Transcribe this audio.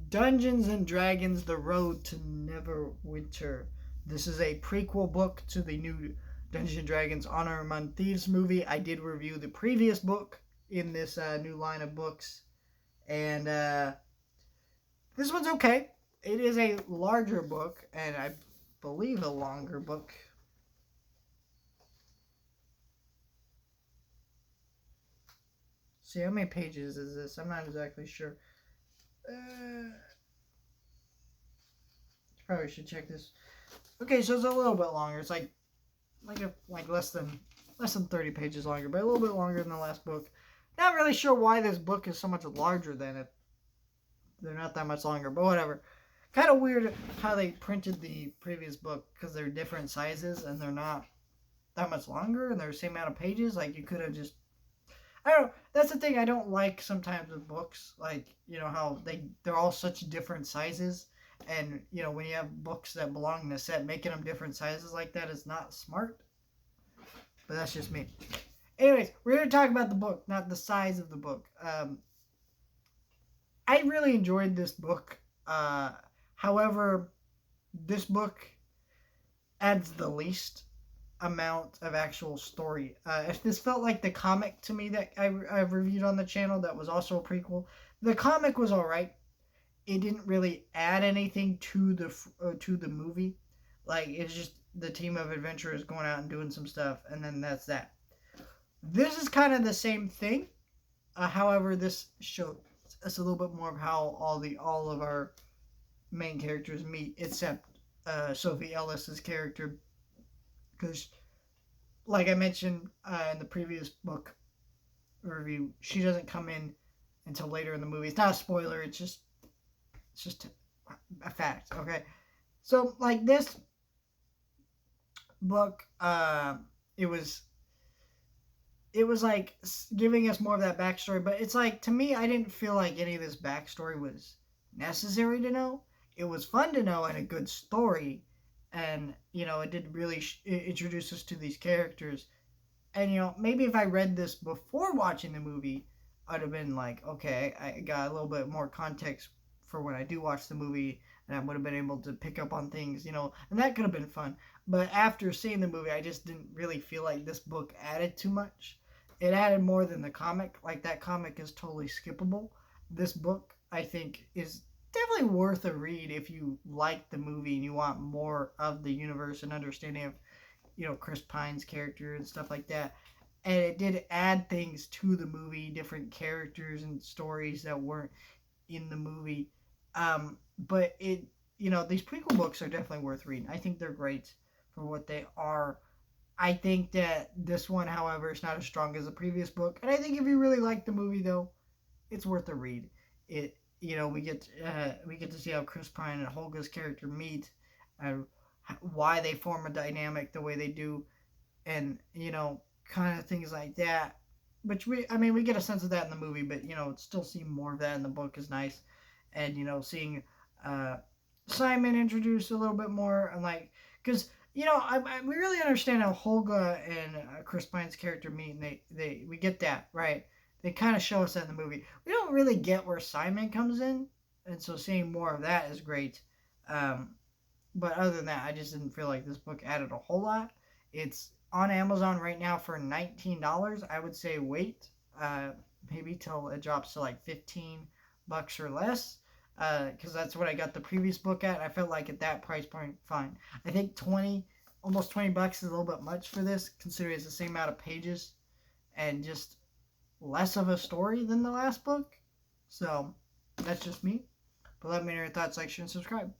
Dungeons and Dragons: The Road to NeverWinter. This is a prequel book to the new Dungeons and Dragons Honor Among Thieves movie. I did review the previous book in this new line of books, and this one's okay. It is a larger book, and I believe a longer book. See, how many pages is this? I'm not exactly sure. Probably should check this. Okay, so it's a little bit longer. It's like less than 30 pages longer, but a little bit longer than the last book. Not really sure why this book is so much larger than it. They're not that much longer, but whatever. Kind of weird how they printed the previous book because they're different sizes and they're not that much longer and they're the same amount of pages. Like, you could have just, I don't know. That's the thing I don't like sometimes with books. Like, how they're all such different sizes. And, when you have books that belong in a set, making them different sizes like that is not smart. But that's just me. Anyways, we're going to talk about the book, not the size of the book. I really enjoyed this book. However, this book adds the least amount of actual story. If this felt like the comic to me that I've reviewed on the channel that was also a prequel, the comic was alright. It didn't really add anything to the movie. Like, it's just the team of adventurers going out and doing some stuff, and then that's that. This is kind of the same thing. However, this shows us a little bit more of how all of our main characters meet, except Sophie Ellis's character, because, like I mentioned in the previous book review, she doesn't come in until later in the movie. It's not a spoiler. It's just a fact, okay? So, like, this book, it was like giving us more of that backstory, but it's like, to me, I didn't feel like any of this backstory was necessary to know. It was fun to know and a good story, and, it did really introduce us to these characters. And, maybe if I read this before watching the movie, I'd have been like, okay, I got a little bit more context for when I do watch the movie, and I would have been able to pick up on things, and that could have been fun. But after seeing the movie, I just didn't really feel like this book added too much. It added more than the comic. Like, that comic is totally skippable. This book, I think, is definitely worth a read if you like the movie and you want more of the universe and understanding of, Chris Pine's character and stuff like that. And it did add things to the movie, different characters and stories that weren't in the movie. But these prequel books are definitely worth reading. I think they're great for what they are. I think that this one, however, is not as strong as the previous book. And I think if you really like the movie, though, it's worth a read. We get to see how Chris Pine and Holga's character meet, and why they form a dynamic the way they do, and kind of things like that. Which we get a sense of that in the movie, but still seeing more of that in the book is nice. And seeing Simon introduced a little bit more, and because we really understand how Holga and Chris Pine's character meet, and we get that, right. They kind of show us that in the movie. We don't really get where Simon comes in, and so seeing more of that is great. But other than that, I just didn't feel like this book added a whole lot. It's on Amazon right now for $19. I would say wait, maybe till it drops to like $15 or less, because that's what I got the previous book at. I felt like at that price point, fine. I think almost $20 is a little bit much for this, considering it's the same amount of pages and just less of a story than the last book. So that's just me. But let me know your thoughts, like, share, and subscribe.